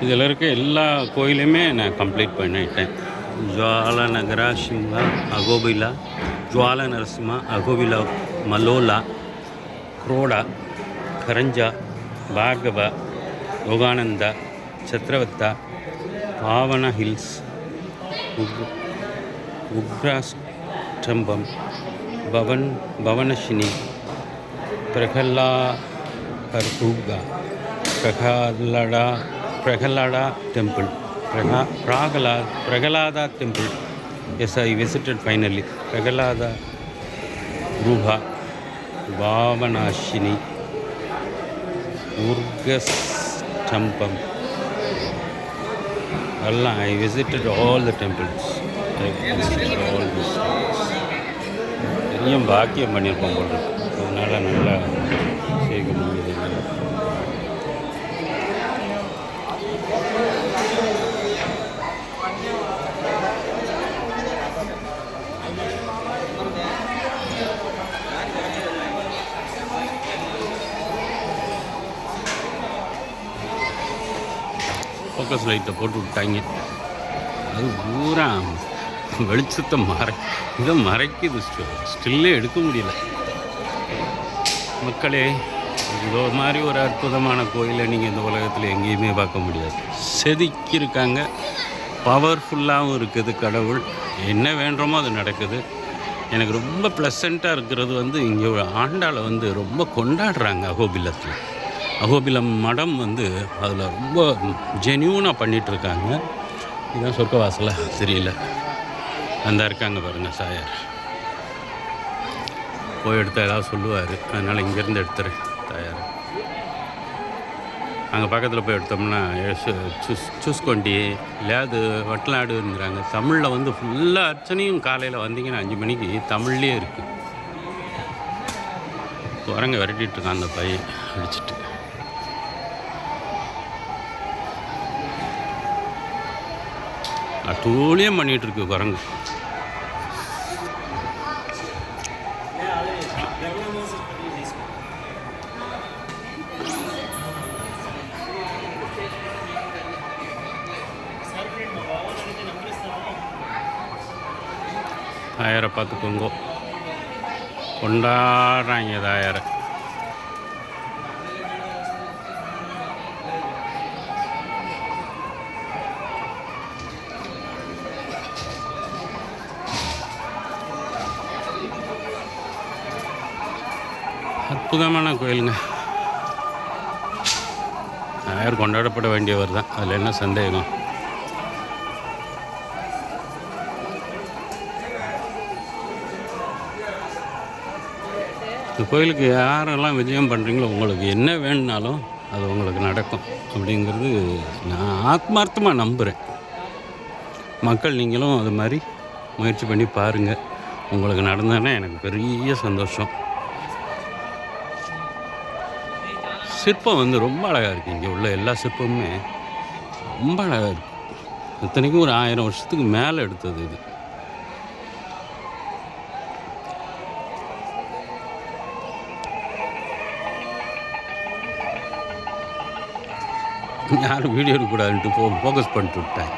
இதில் இருக்க எல்லா கோயிலையுமே நான் கம்ப்ளீட் பண்ணிட்டேன். ஜுவால நகராசிம்ஹா அகோபிலா, ஜுவால நரசிம்மா அகோபிலா, மலோலா, குரோடா, கரஞ்சா, பார்கவா, யோகானந்தா, சத்ரவத்தா, பாவன ஹில்ஸ், உக்ராஸ்டம்பம், பவனஷினி, பிரகல்லா கர்பூகா, Prahlada temple, Prahlada temple. Yes, I visited finally. Prahlada Guha, Pavanashini, உர்கஸ்டம்பம் எல்லாம் I visited all the temples. பெரிய பாக்கியம் பண்ணியிருப்போம் போல் இருக்கு. அதனால் நல்லா சேர்க்க முடியுது. ஃபோக்கஸ் லைட்டை போட்டு விட்டாங்க. அது பூரா வெளிச்சத்தை இதை மறைக்குது. ஸ்டில்லே எடுக்க முடியல. மக்களே, இதோ மாதிரி ஒரு அற்புதமான கோயிலை நீங்கள் இந்த உலகத்தில் எங்கேயுமே பார்க்க முடியாது. செதுக்கியிருக்காங்க. பவர்ஃபுல்லாகவும் இருக்குது. கடவுள் என்ன வேண்டுமோ அது நடக்குது. எனக்கு ரொம்ப ப்ளசண்ட்டாக இருக்கிறது இங்கே ஆண்டாளை ரொம்ப கொண்டாடுறாங்க. அகோபிலம் மடம் அதில் ரொம்ப ஜென்யூனாக பண்ணிகிட்ருக்காங்க. இதுதான் சொர்க்கவாசலாக தெரியல. அந்த இருக்காங்க பாருங்கள் சாயார். போய் எடுத்தால் ஏதாவது சொல்லுவார். அதனால் இங்கேருந்து எடுத்துறேன் தாயார். அங்கே பக்கத்தில் போய் எடுத்தோம்னா சூஸ்கொண்டி இல்லையாது வட்டலாடுங்கிறாங்க. தமிழில் ஃபுல்லாக அர்ச்சனையும் காலையில் வந்தீங்கன்னா 5 மணிக்கு தமிழ்லேயே இருக்குது. குரங்க விரட்டிகிட்ருக்கான் அந்த பையன் அடிச்சுட்டு. அட்டூழியம் பண்ணிகிட்ருக்கு குரங்கு. தாயாரை பார்த்துக்கோங்க. கொண்டாடுறாங்க தாயாரை. அற்புதமான கோயிலுங்க. தாயார் கொண்டாடப்பட வேண்டியவர் தான். அதில் என்ன சந்தேகம்? இந்த கோயிலுக்கு யாரெல்லாம் விஜயம் பண்ணுறீங்களோ உங்களுக்கு என்ன வேணுனாலும் அது உங்களுக்கு நடக்கும் அப்படிங்கிறது நான் ஆத்மார்த்தமாக நம்புகிறேன். மக்கள் நீங்களும் அது மாதிரி முயற்சி பண்ணி பாருங்கள். உங்களுக்கு நடந்ததுன்னா எனக்கு பெரிய சந்தோஷம். சிற்பம் ரொம்ப அழகாக இருக்குது. இங்கே உள்ள எல்லா சிற்பமுமே ரொம்ப அழகாக இருக்குது. இத்தனைக்கும் ஒரு 1000 வருஷத்துக்கு மேலே எடுத்தது இது. யாரும் வீடியோ எடுக்கக்கூடாதுன்ட்டு ஃபோக்கஸ் பண்ணிட்டு விட்டேன்.